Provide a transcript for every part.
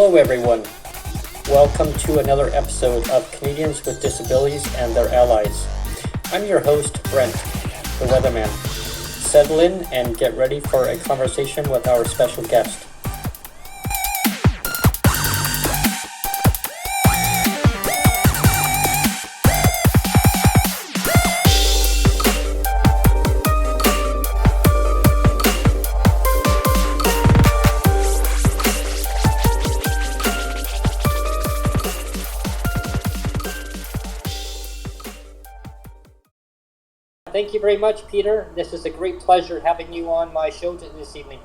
Hello everyone. Welcome to another episode of Canadians with Disabilities and Their Allies. I'm your host, Brent, the weatherman. Settle in and get ready for a conversation with our special guest. Thank you very much, Peter. This is a great pleasure having you on my show this evening.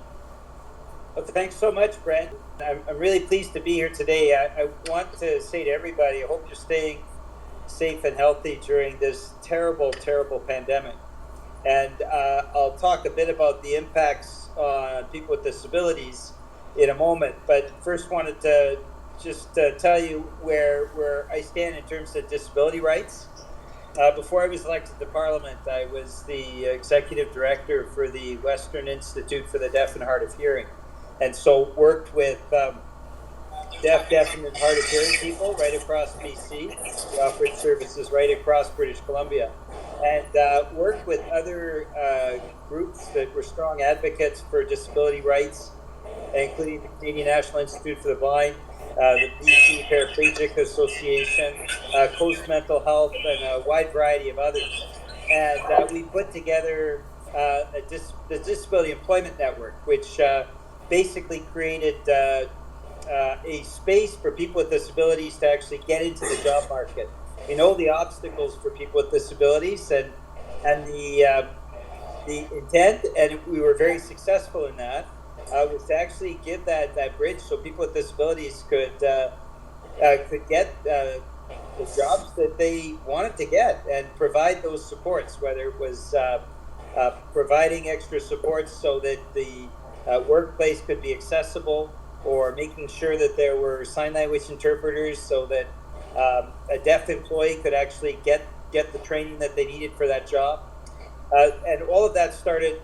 Well, thanks so much, Brent. I'm really pleased to be here today. I want to say to everybody, I hope you're staying safe and healthy during this terrible, terrible pandemic. And I'll talk a bit about the impacts on people with disabilities in a moment. But first wanted to just tell you where I stand in terms of disability rights. Before I was elected to Parliament, I was the executive director for the Western Institute for the Deaf and Hard of Hearing, and so worked with deaf and hard of hearing people right across BC. We offered services right across British Columbia, and worked with other groups that were strong advocates for disability rights, including the Canadian National Institute for the Blind, the BC Paraplegic Association, Coast Mental Health, and a wide variety of others. And we put together the Disability Employment Network, which basically created a space for people with disabilities to actually get into the job market. We know the obstacles for people with disabilities and the intent, and we were very successful in that. Was to actually give that bridge so people with disabilities could get the jobs that they wanted to get and provide those supports, whether it was providing extra supports so that the workplace could be accessible, or making sure that there were sign language interpreters so that a deaf employee could actually get the training that they needed for that job. And all of that started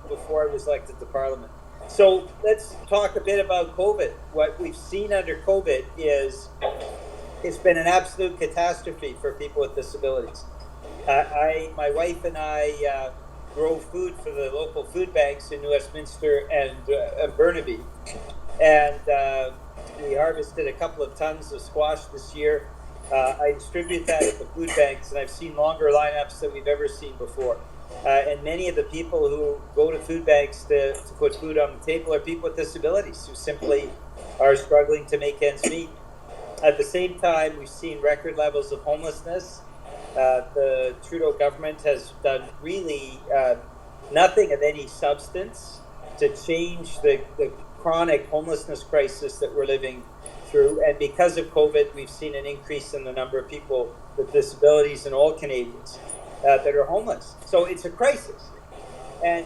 before I was elected to Parliament. So let's talk a bit about COVID. What we've seen under COVID is it's been an absolute catastrophe for people with disabilities. My wife and I grow food for the local food banks in New Westminster and Burnaby. And we harvested a couple of tons of squash this year. I distribute that at the food banks, and I've seen longer lineups than we've ever seen before. And many of the people who go to food banks to put food on the table are people with disabilities who simply are struggling to make ends meet. At the same time, we've seen record levels of homelessness. The Trudeau government has done really nothing of any substance to change the chronic homelessness crisis that we're living through. And because of COVID, we've seen an increase in the number of people with disabilities in all Canadians that are homeless. So it's a crisis. And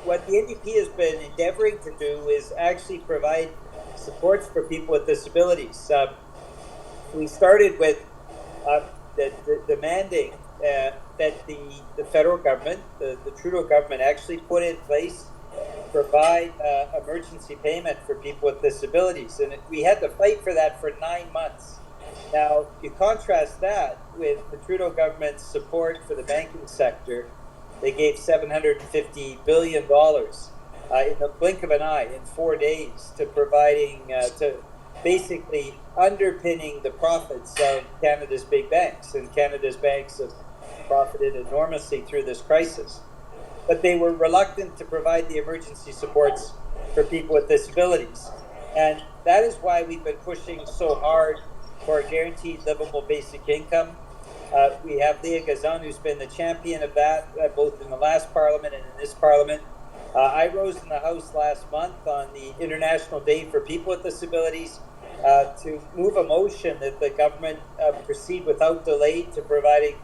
what the NDP has been endeavoring to do is actually provide supports for people with disabilities. We started with demanding that the federal government, the Trudeau government, actually put in place, provide emergency payment for people with disabilities. And we had to fight for that for 9 months. Now, you contrast that with the Trudeau government's support for the banking sector. They gave $750 billion in the blink of an eye in 4 days to providing, to basically underpinning the profits of Canada's big banks. And Canada's banks have profited enormously through this crisis. But they were reluctant to provide the emergency supports for people with disabilities. And that is why we've been pushing so hard for a guaranteed livable basic income. We have Leah Gazan, who's been the champion of that, both in the last Parliament and in this Parliament. I rose in the House last month on the International Day for People with Disabilities to move a motion that the government proceed without delay to providing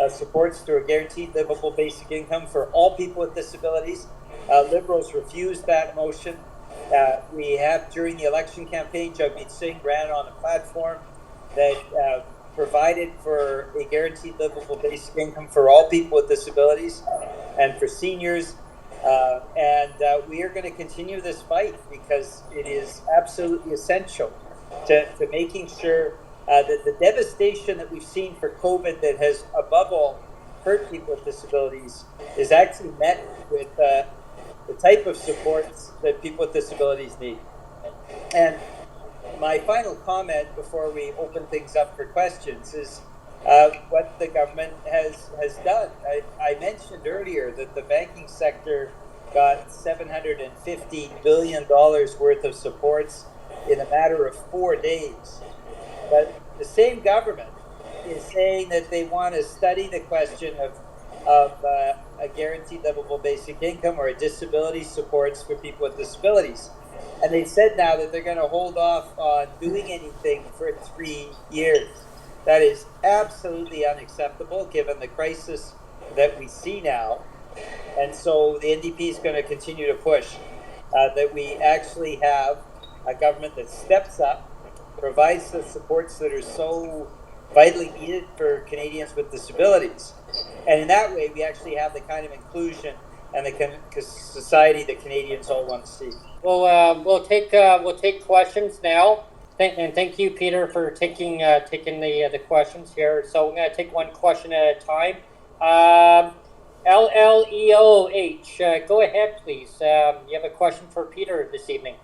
supports through a guaranteed livable basic income for all people with disabilities. Liberals refused that motion. We have, during the election campaign, Jagmeet Singh ran on a platform that provided for a guaranteed livable basic income for all people with disabilities and for seniors. And we are going to continue this fight because it is absolutely essential to making sure that the devastation that we've seen for COVID that has, above all, hurt people with disabilities is actually met with the type of supports that people with disabilities need. And my final comment before we open things up for questions is what the government has done. I mentioned earlier that the banking sector got $750 billion worth of supports in a matter of 4 days. But the same government is saying that they want to study the question of a guaranteed livable basic income or a disability supports for people with disabilities. And they said now that they're going to hold off on doing anything for 3 years. That is absolutely unacceptable given the crisis that we see now. And so the NDP is going to continue to push that we actually have a government that steps up, provides the supports that are so vitally needed for Canadians with disabilities. And in that way, we actually have the kind of inclusion and the society that Canadians all want to see. Well, we'll take questions now. Thank you, Peter, for taking the questions here. So I'm going to take one question at a time. LLEOH, go ahead, please. You have a question for Peter this evening.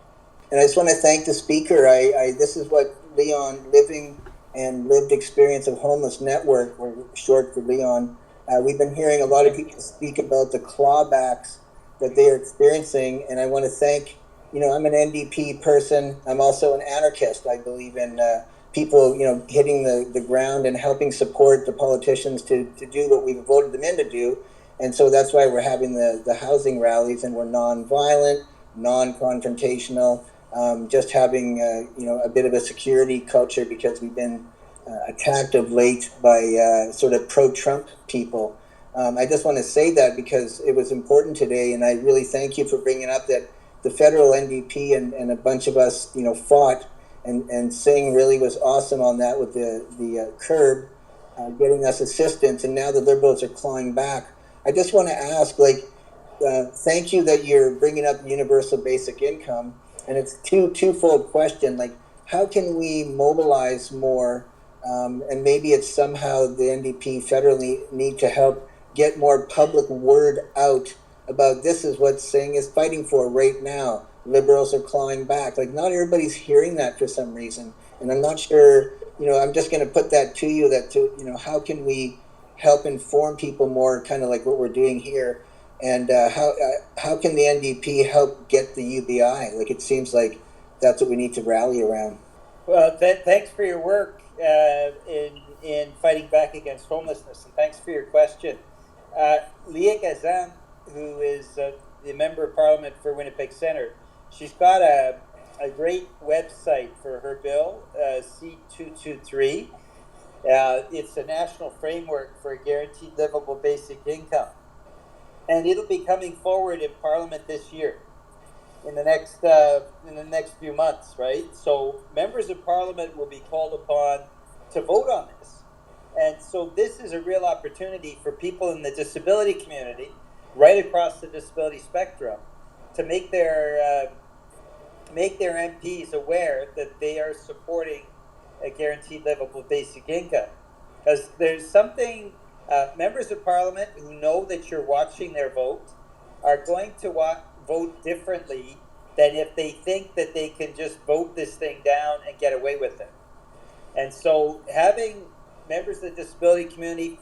And I just want to thank the speaker. This is what Leon Living and Lived Experience of Homeless Network, or short for Leon. We've been hearing a lot of people speak about the clawbacks that they are experiencing, and I want to thank, I'm an NDP person. I'm also an anarchist. I believe in people, hitting the ground and helping support the politicians to do what we've voted them in to do. And so that's why we're having the housing rallies, and we're non-violent, non-confrontational, just having, a bit of a security culture because we've been attacked of late by sort of pro-Trump people. I just want to say that because it was important today, and I really thank you for bringing up that the federal NDP and a bunch of us, fought, and Singh really was awesome on that with the curb, getting us assistance, and now the Liberals are clawing back. I just want to ask, thank you that you're bringing up universal basic income, and it's twofold question, how can we mobilize more, and maybe it's somehow the NDP federally need to help get more public word out about this is what Singh is fighting for right now. Liberals are clawing back. Not everybody's hearing that for some reason, and I'm not sure. I'm just going to put that to you. How can we help inform people more, kind of like what we're doing here, and how can the NDP help get the UBI? It seems like that's what we need to rally around. Well, thanks for your work in fighting back against homelessness, and thanks for your question. Leah Gazan, who is the Member of Parliament for Winnipeg Centre, she's got a great website for her bill, C223. It's a national framework for a guaranteed livable basic income. And it'll be coming forward in Parliament this year, in the next few months, right? So members of Parliament will be called upon to vote on this. And so this is a real opportunity for people in the disability community, right across the disability spectrum, to make their MPs aware that they are supporting a guaranteed livable basic income. Because there's something, members of Parliament who know that you're watching their vote are going to vote differently than if they think that they can just vote this thing down and get away with it. And so having members of the disability community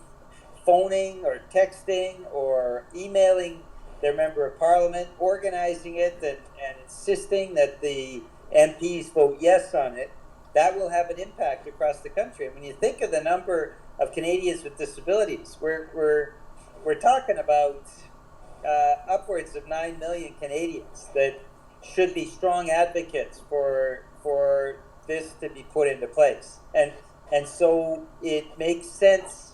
phoning or texting or emailing their Member of Parliament, organizing it and insisting that the MPs vote yes on it, that will have an impact across the country. And when you think of the number of Canadians with disabilities, we're talking about upwards of 9 million Canadians that should be strong advocates for this to be put into place. And so it makes sense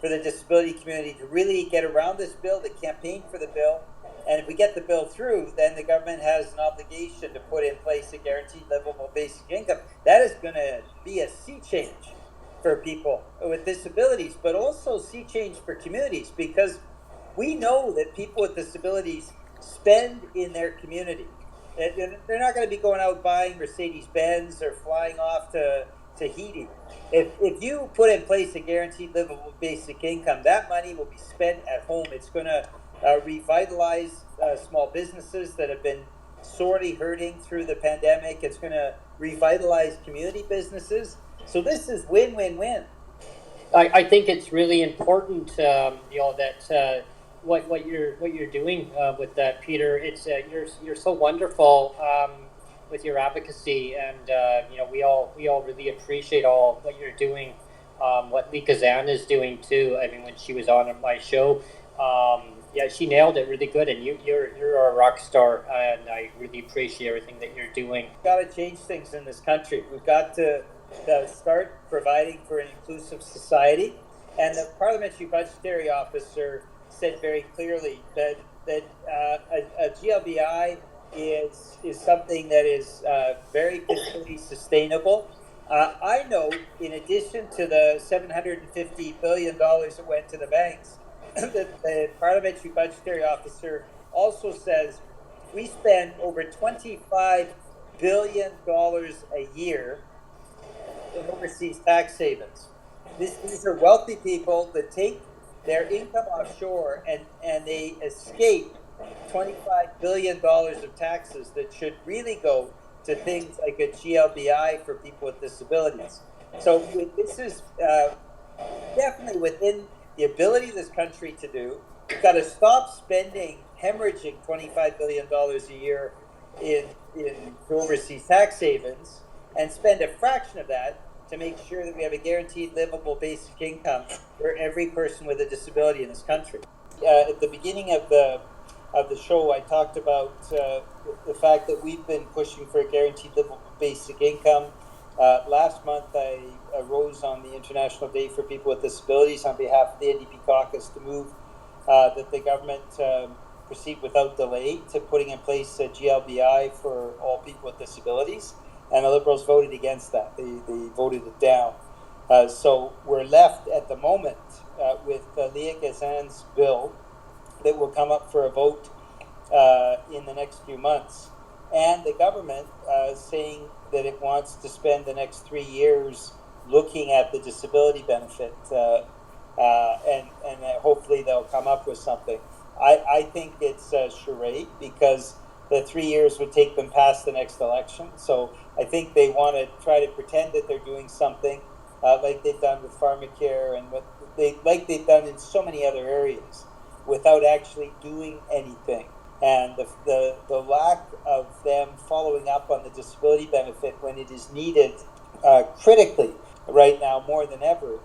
for the disability community to really get around this bill, to campaign for the bill. And if we get the bill through, then the government has an obligation to put in place a guaranteed livable basic income. That is going to be a sea change for people with disabilities, but also sea change for communities, because we know that people with disabilities spend in their community. They're not going to be going out buying Mercedes-Benz or flying off to Tahiti. If you put in place a guaranteed livable basic income, that money will be spent at home. It's going to revitalize small businesses that have been sorely hurting through the pandemic. It's going to revitalize community businesses. So this is win-win-win. I think it's really important, that what you're doing with that, Peter. It's you're so wonderful with your advocacy, and we all really appreciate all what you're doing. What Lee Kazan is doing too. I mean, when she was on my show, she nailed it really good, and you're a rock star, and I really appreciate everything that you're doing. We've got to change things in this country. We've got to start providing for an inclusive society, and the Parliamentary Budgetary Officer said very clearly that a GLBI is something that is very fiscally sustainable. I know, in addition to the $750 billion that went to the banks, the Parliamentary Budgetary Officer also says we spend over $25 billion a year in overseas tax havens. These are wealthy people that take their income offshore and they escape $25 billion of taxes that should really go to things like a GLBI for people with disabilities. So this is definitely within the ability of this country to do. We've got to stop spending, hemorrhaging $25 billion a year in overseas tax havens, and spend a fraction of that to make sure that we have a guaranteed livable basic income for every person with a disability in this country. At the beginning of the show, I talked about the fact that we've been pushing for a guaranteed livable basic income. Last month, I arose on the International Day for People with Disabilities on behalf of the NDP caucus to move that the government proceed without delay to putting in place a GLBI for all people with disabilities. And the Liberals voted against that. They voted it down. So we're left at the moment with Lee Kazan's bill that will come up for a vote in the next few months. And the government saying that it wants to spend the next 3 years looking at the disability benefit. And hopefully they'll come up with something. I think it's a charade because the 3 years would take them past the next election. So I think they want to try to pretend that they're doing something like they've done with pharmacare and like they've done in so many other areas without actually doing anything. And the lack of them following up on the disability benefit when it is needed critically right now more than ever,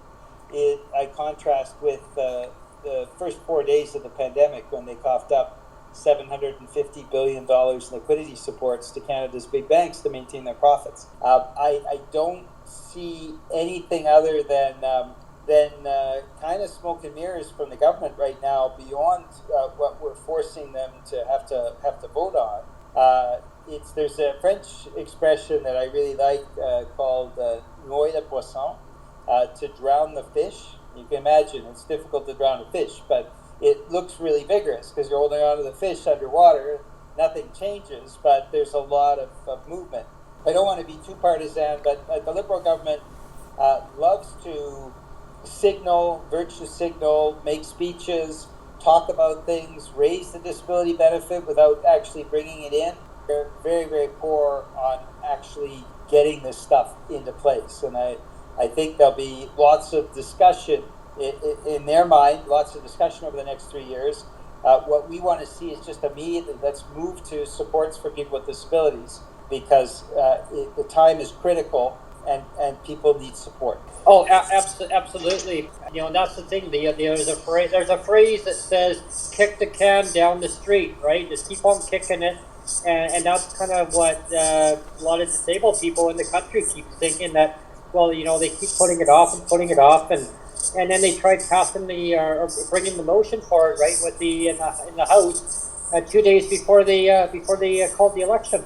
I contrast with the first 4 days of the pandemic when they coughed up $750 billion in liquidity supports to Canada's big banks to maintain their profits. I don't see anything other than kind of smoke and mirrors from the government right now beyond what we're forcing them to have to vote on. There's a French expression that I really like called noyer le poisson, to drown the fish. You can imagine it's difficult to drown a fish, but it looks really vigorous because you're holding on to the fish underwater. Nothing changes, but there's a lot of movement. I don't want to be too partisan, but the Liberal government loves to virtue signal, make speeches, talk about things, raise the disability benefit without actually bringing it in. They're very, very poor on actually getting this stuff into place. And I think there'll be lots of discussion in their mind, lots of discussion over the next 3 years. What we want to see is just immediately, let's move to supports for people with disabilities because the time is critical and people need support. Oh, absolutely. That's the thing. There's a phrase that says, kick the can down the street, right? Just keep on kicking it. And that's kind of what a lot of disabled people in the country keep thinking that, well, they keep putting it off, and then they tried passing or bringing the motion forward, right, with in the House 2 days before they called the election.